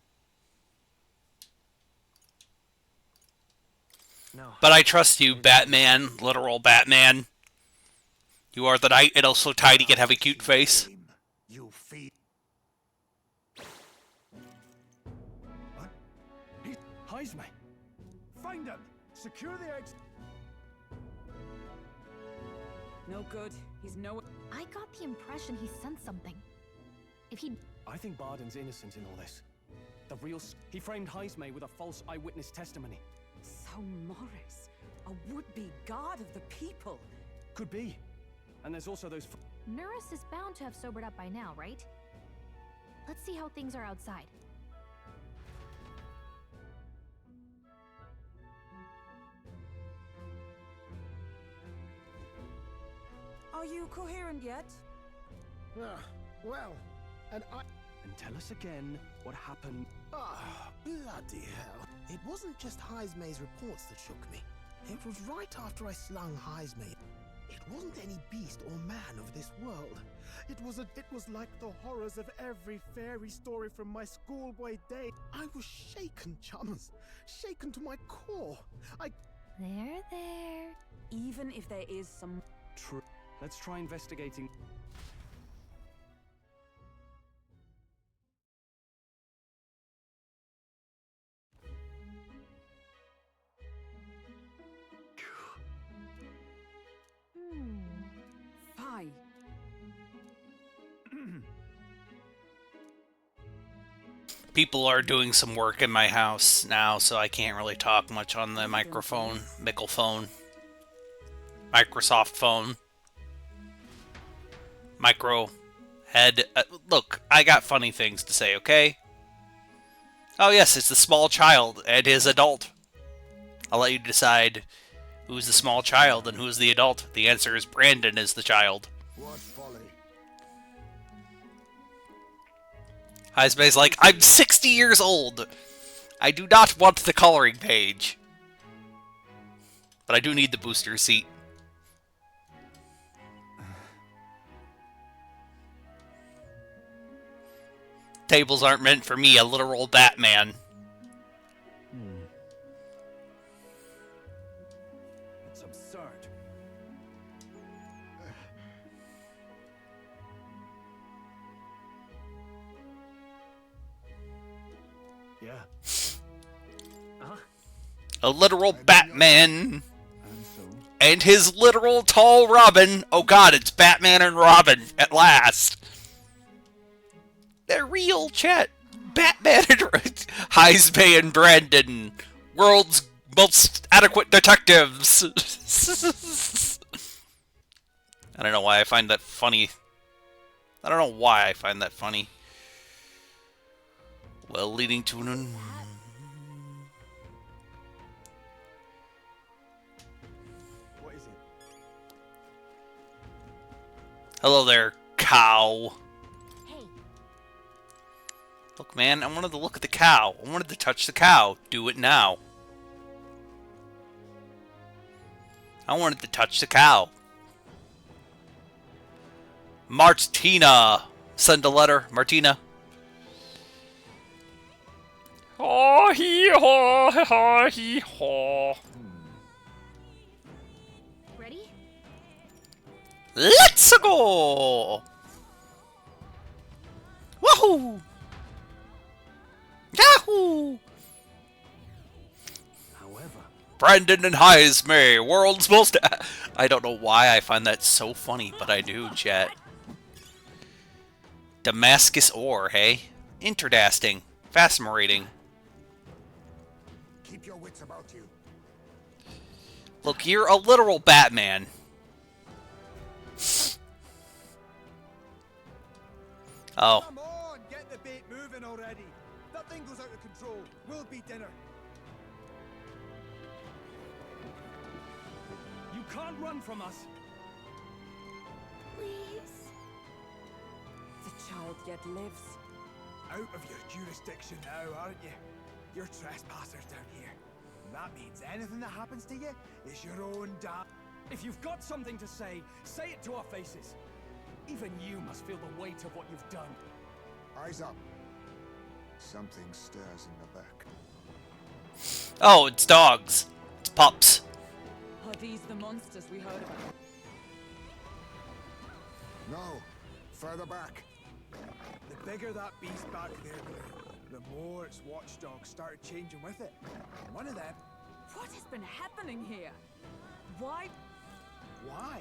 No. But I trust you, Batman, literal Batman. You are the knight, and also Tidy can have a cute face. You feed. What? Heismay! Find him! Secure the eggs! No good. He's no... I got the impression he sensed something. If he... I think Barden's innocent in all this. The real... He framed Heismay with a false eyewitness testimony. So Morris, a would-be guard of the people. Could be. And there's also those... Nurse is bound to have sobered up by now, right? Let's see how things are outside. Are you coherent yet? Well, and I... And tell us again what happened. Ah, bloody hell. It wasn't just Heismay's reports that shook me. It was right after I slung Heismay. It wasn't any beast or man of this world. It was like the horrors of every fairy story from my schoolboy day. I was shaken, chums. Shaken to my core. There. Even if there is some... True. Let's try investigating... Fine. People are doing some work in my house now, so I can't really talk much on the microphone, phone, Microsoft phone, micro head. Look, I got funny things to say, okay? Oh yes, it's the small child and his adult. I'll let you decide who's the small child and who's the adult. The answer is Brandon is the child. What folly. Heismay's like, I'm 60 years old. I do not want the coloring page. But I do need the booster seat. Tables aren't meant for me, a literal Batman. It's absurd. Yeah. A literal Batman. And so, And his literal tall Robin. Oh god, it's Batman and Robin at last. They're real, chat. Batman and Heismay and Brandon. World's most adequate detectives. I don't know why I find that funny. I don't know why I find that funny. Well, leading to an... What is it? Hello there, cow. Hey, Look, man, I wanted to look at the cow. I wanted to touch the cow. Do it now. I wanted to touch the cow. Martina. Send a letter, Martina. Oh, hee haw, ha hee haw. ready? Let's go! Wahoo! Yahoo! However, Brandon and Heisme, world's most... I don't know why I find that so funny, but I do, chat. Damascus ore, hey? Interdasting. Fascinating. Keep your wits about you. Look, you're a literal Batman. Oh. Come on, get the bait moving already. That thing goes out of control. We'll be dinner. You can't run from us. Please. The child yet lives. Out of your jurisdiction now, aren't you? You're trespassers down here. And that means anything that happens to you is your own damn. If you've got something to say it to our faces. Even you must feel the weight of what you've done. Eyes up. Something stirs in the back. Oh, it's dogs. It's pups. Are these the monsters we heard about? No, further back. The bigger that beast back there grew, the more its watchdogs started changing with it. And one of them... What has been happening here? Why? Why?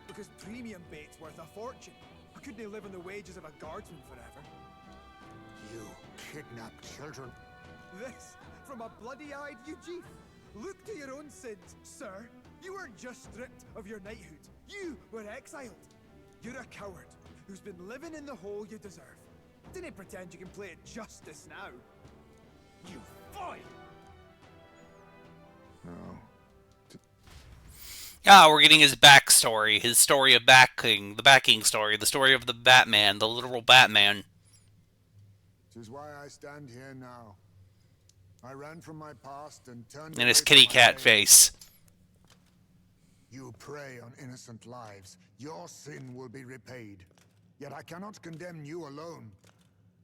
Because premium bait's worth a fortune. I couldn't live on the wages of a guardsman forever. You kidnapped children. This from a bloody-eyed Eugene. Look to your own sins, sir. You weren't just stripped of your knighthood. You were exiled. You're a coward who's been living in the hole you deserve. Didn't pretend you can play at justice now. You fool! No. Ah, we're getting his backstory. His story of backing, the backing story, the story of the Batman, the literal Batman. Tis why I stand here now. I ran from my past and turned And his away kitty from my cat pain. face. You prey on innocent lives. Your sin will be repaid. Yet I cannot condemn you alone.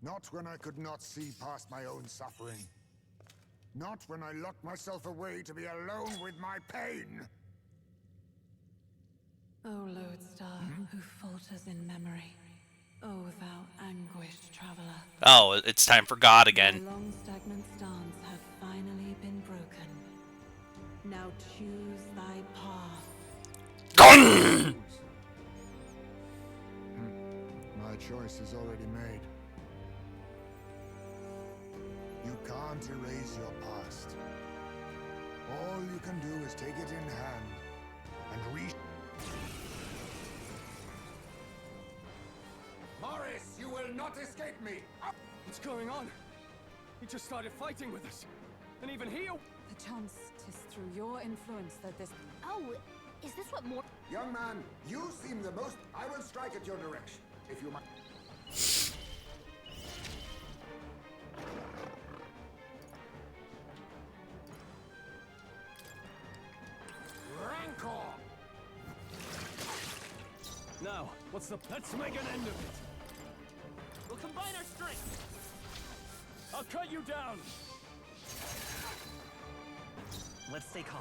Not when I could not see past my own suffering. Not when I locked myself away to be alone with my pain. O lodestar, who falters in memory. O thou anguished traveler. Oh, it's time for God The again. long stagnant stance have finally been broken. Now choose thy path. Gun! My choice is already made. You can't erase your past. All you can do is take it in hand and reach. Morris, you will not escape me! What's going on? He just started fighting with us. And even he... Perchance 'tis through your influence that this... Oh, is this what more? Young man, you seem the most... I will strike at your direction, if you might. Rancor! Now, what's the... Let's make an end of it. We'll combine our strength. I'll cut you down. Let's stay calm.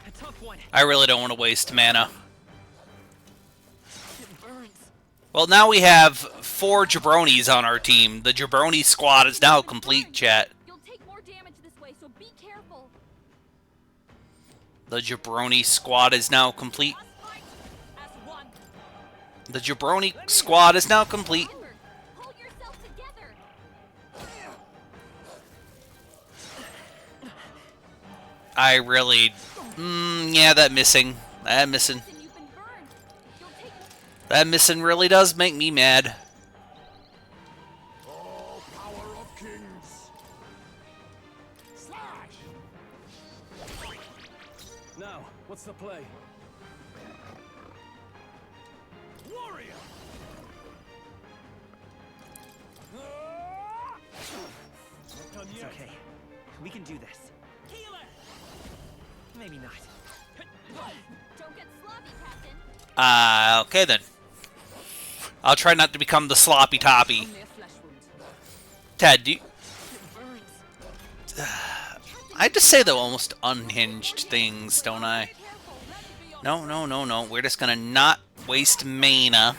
A tough one. I really don't want to waste mana. It burns. Well, now we have 4 jabronis on our team. The jabroni squad is now complete, chat. You'll take more damage this way, so be careful. The jabroni squad is now complete. Must fight as one. The jabroni squad is now complete. Remember, pull yourself together. I really... yeah, that missing. That missing. Listen, you've been burned. You'll take... That missing really does make me mad. Oh, power of kings! Slash! Now, what's the play? Warrior! Not done It's yet. okay. We can do this. Healer! Maybe not. Don't get sloppy, Captain. Okay then. I'll try not to become the sloppy toppy. Only a flesh wound. Ted, do you... It burns. I just say the almost unhinged things, don't I? Careful, let it be No, no, no, no. We're just gonna not waste mana.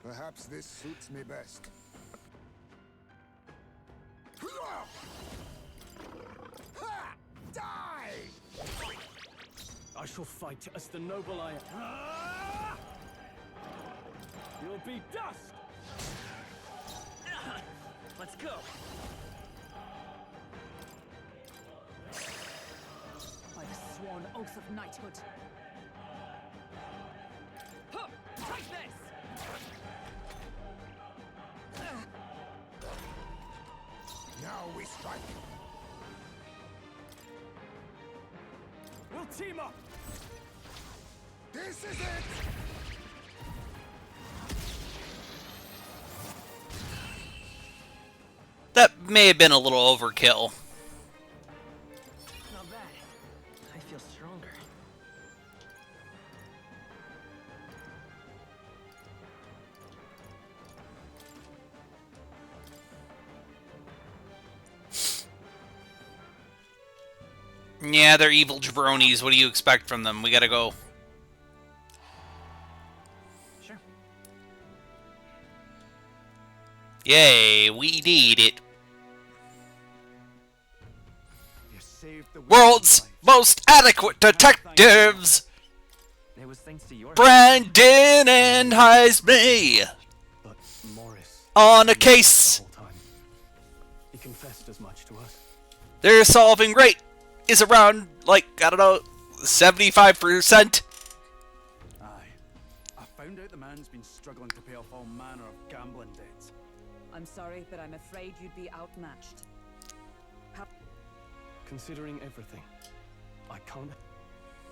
Perhaps this suits me best. I shall fight as the noble I am. Ah! You'll be dust! Let's go. By the sworn oath of knighthood. Huh, take this. Now we strike. We'll team up! This is it! That may have been a little overkill. Not bad. I feel stronger. Yeah, they're evil jabronis. What do you expect from them? We gotta go. Sure. Yay, we did it. You saved the World's lives. most adequate detectives! It was thanks to your Brandon and Heisme But Morris... on a the case. whole time. He confessed as much to us. Their solving rate is around, like, I don't know, 75%. Aye. I found out the man's been struggling to pay off all manner of gambling debts. I'm sorry, but I'm afraid you'd be outmatched. Considering everything, I can't...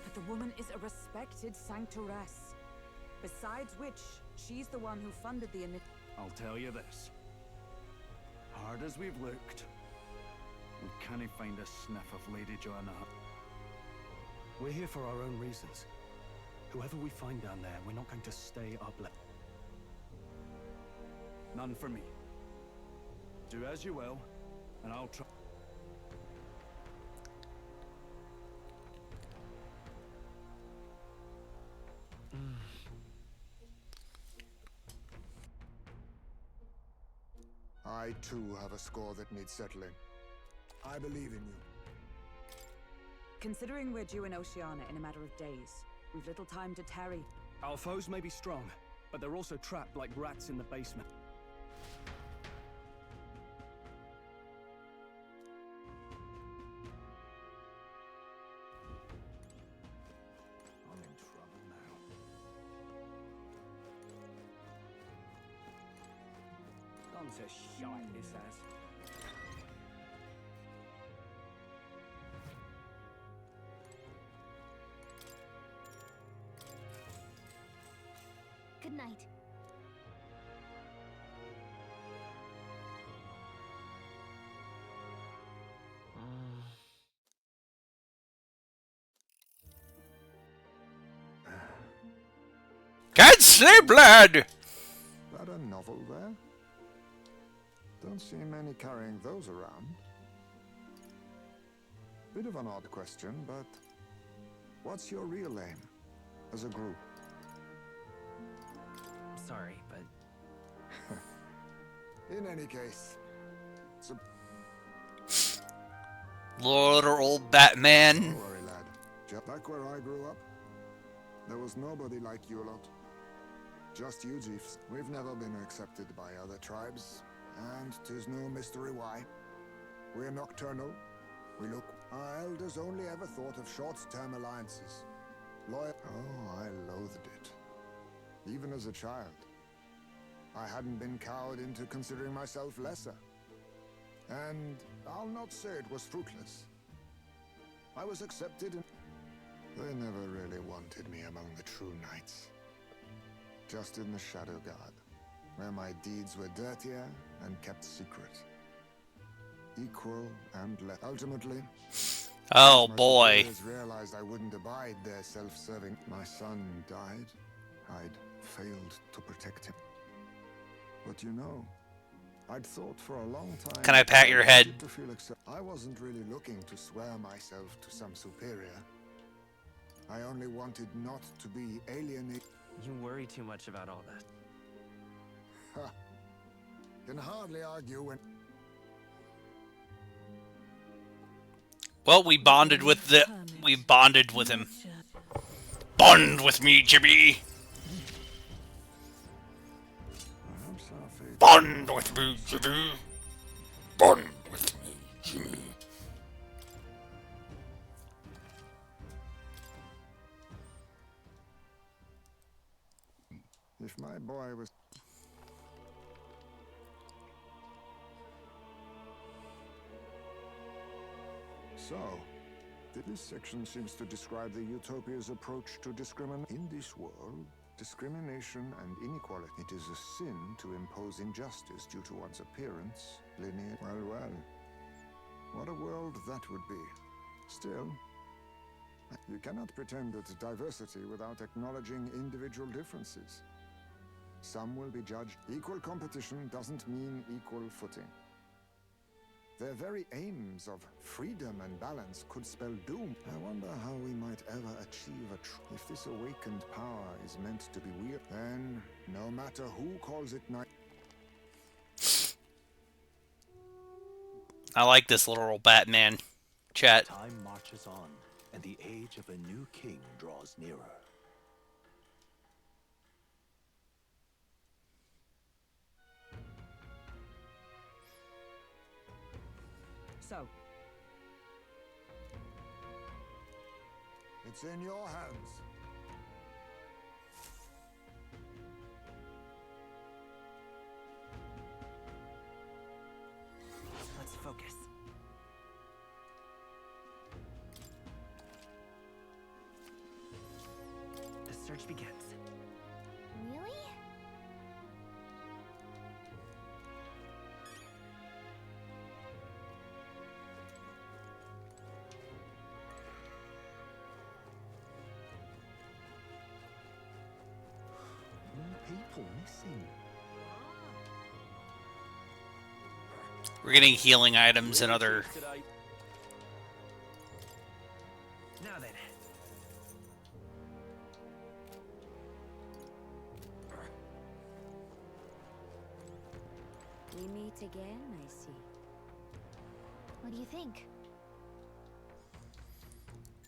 But the woman is a respected sanctoress. Besides which, she's the one who funded the initiative. I'll tell you this. Hard as we've looked, we can't find a sniff of Lady Joanna. We're here for our own reasons. Whoever we find down there, we're not going to stay up late. None for me. Do as you will, and I'll try. I too have a score that needs settling. I believe in you. Considering we're due in Oceania in a matter of days, we've little time to tarry. Our foes may be strong, but they're also trapped like rats in the basement. I'm in trouble now. Gone to shite, this has. Good night. Can't sleep, lad! That a novel there? Don't see many carrying those around. Bit of an odd question, but what's your real aim as a group? Sorry, but In any case, Lord or old Batman. don't worry, lad. Just back where I grew up, there was nobody like you lot. Just you, Jeeves. We've never been accepted by other tribes, and 'tis no mystery why. We're nocturnal. We look... Our elders only ever thought of short-term alliances. Loyal... Oh, I loathed it. Even as a child. I hadn't been cowed into considering myself lesser. And I'll not say it was fruitless. I was accepted and... They never really wanted me among the true knights. Just in the Shadow Guard, where my deeds were dirtier and kept secret. Equal and less. Ultimately, Oh my boy. superiors realized I wouldn't abide their self-serving. My son died. I'd failed to protect him. But you know, I'd thought for a long time... Can I pat your head? To feel I wasn't really looking to swear myself to some superior. I only wanted not to be alienated. you worry too much about all that. Ha! Can hardly argue when... Well, we bonded with him. Bond with me, Jimmy. Perhaps our fate. Bond with me, Jimmy. Bond with me, Jimmy. If my boy was. So, this section seems to describe the Utopia's approach to discrimination. In this world, discrimination and inequality. It is a sin to impose injustice due to one's appearance, lineage. Well. What a world that would be. Still, you cannot pretend at diversity without acknowledging individual differences. Some will be judged. Equal competition doesn't mean equal footing. Their very aims of freedom and balance could spell doom. I wonder how we might ever achieve if this awakened power is meant to be weird, then no matter who calls it night. I like this little Batman chat. Time marches on, and the age of a new king draws nearer. So, It's in your hands. Let's focus. The search begins. Really? People missing. We're getting healing items and other... Now then. we meet again, I see. What do you think?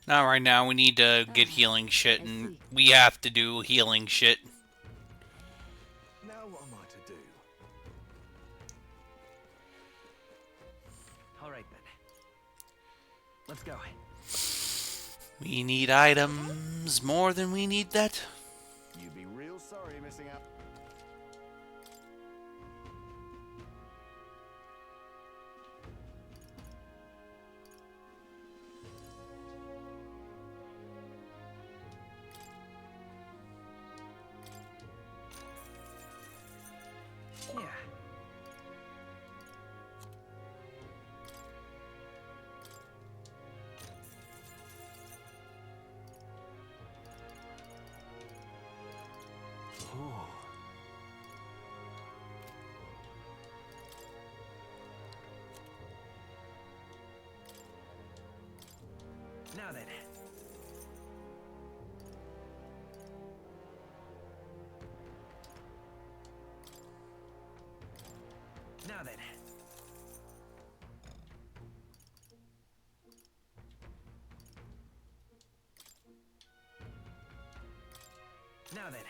Not right now, we need to get healing shit, and we have to do healing shit. Now what am I to do? All right then. Let's go. We need items more than we need that. You'd be real sorry missing out. Yeah. Oh. Now then. Now then. Now then.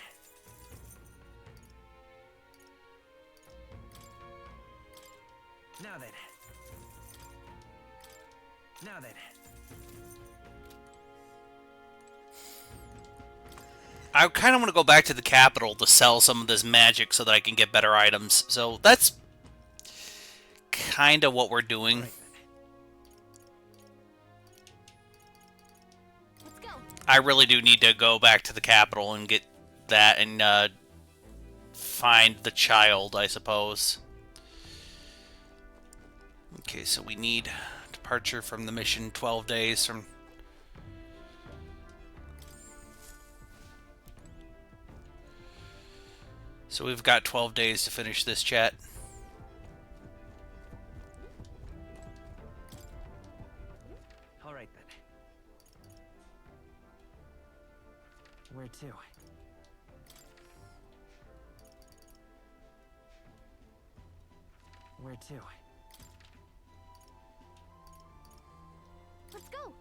Now then. Now then. I kind of want to go back to the capital to sell some of this magic so that I can get better items. So that's kind of what we're doing. Let's go. I really do need to go back to the capital and get that and find the child, I suppose. Okay, so we need departure from the mission 12 days from... So we've got 12 days to finish this chat. All right then. Where to? Where to? Let's go.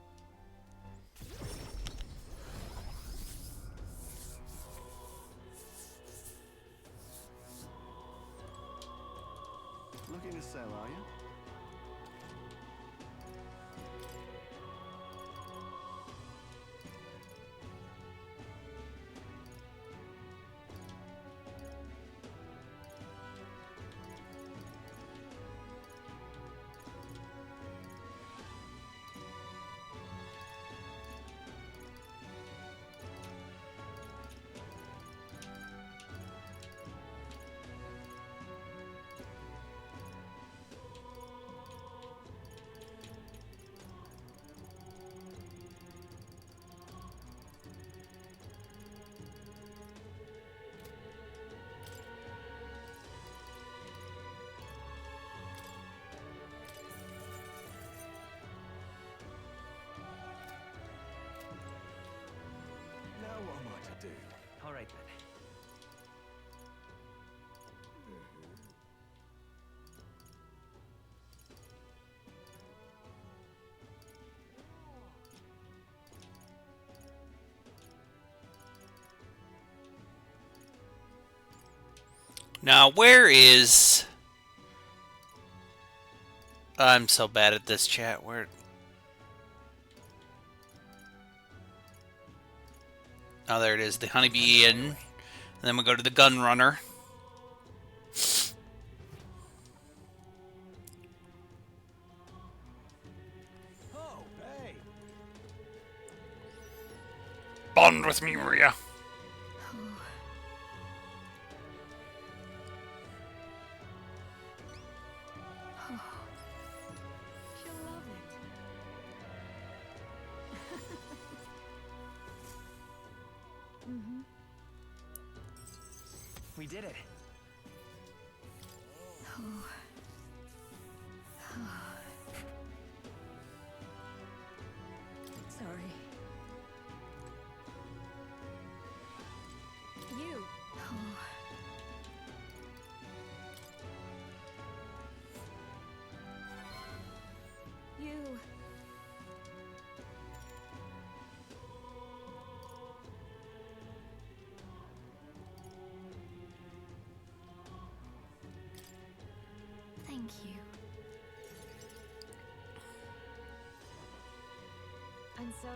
sell, are you? Now what am I to do? All right then. Now, where is... I'm so bad at this, chat. Where... Oh, there it is. The Honeybee Inn. And then we go to the Gun Runner. Oh, hey! Bond with me, Maria. She'll love it. Mm-hmm. We did it. Sorry. You. You. Thank you. And so...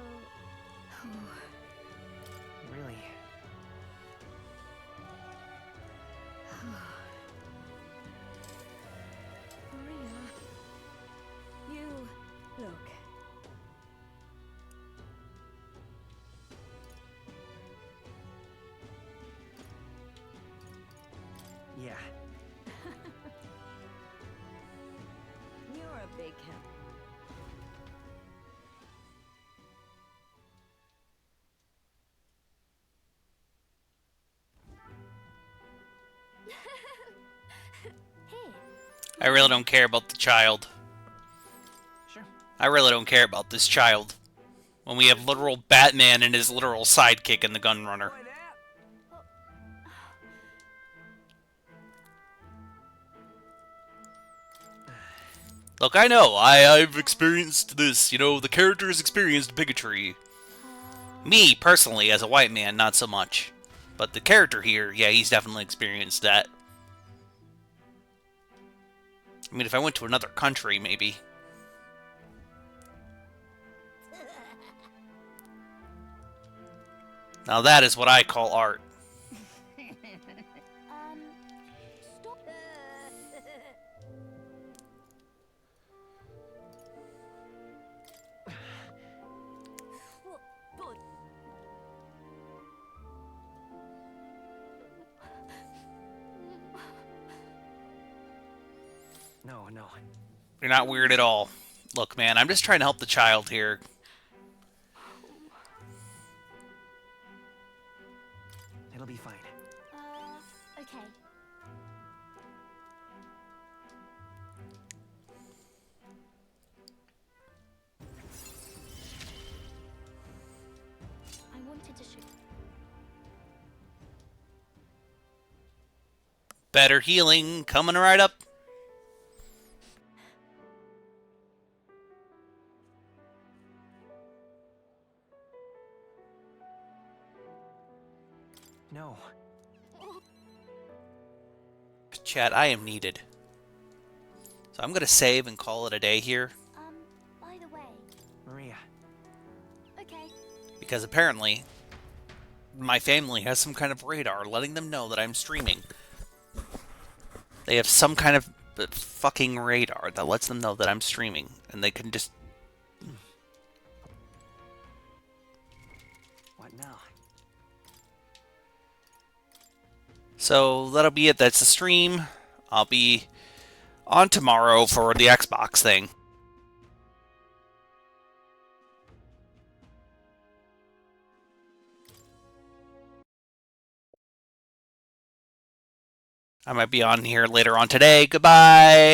Really. Maria. You. Look. Yeah. You're a big help. Hey. I really don't care about the child. Sure. I really don't care about this child. When we have literal Batman and his literal sidekick in the Gun Runner. Look, I know, I've experienced this, you know, the character has experienced bigotry. Me, personally, as a white man, not so much. But the character here, yeah, he's definitely experienced that. I mean, if I went to another country, maybe. Now that is what I call art. Stop. Good. No, no. You're not weird at all. Look, man, I'm just trying to help the child here. It'll be fine. Okay. I wanted to show. Better healing coming right up. No. Chat, I am needed. So I'm going to save and call it a day here. By the way. Maria. Okay. Because apparently, my family has some kind of radar letting them know that I'm streaming. They have some kind of fucking radar that lets them know that I'm streaming. And they can just... What now? So that'll be it. That's the stream. I'll be on tomorrow for the Xbox thing. I might be on here later on today. Goodbye!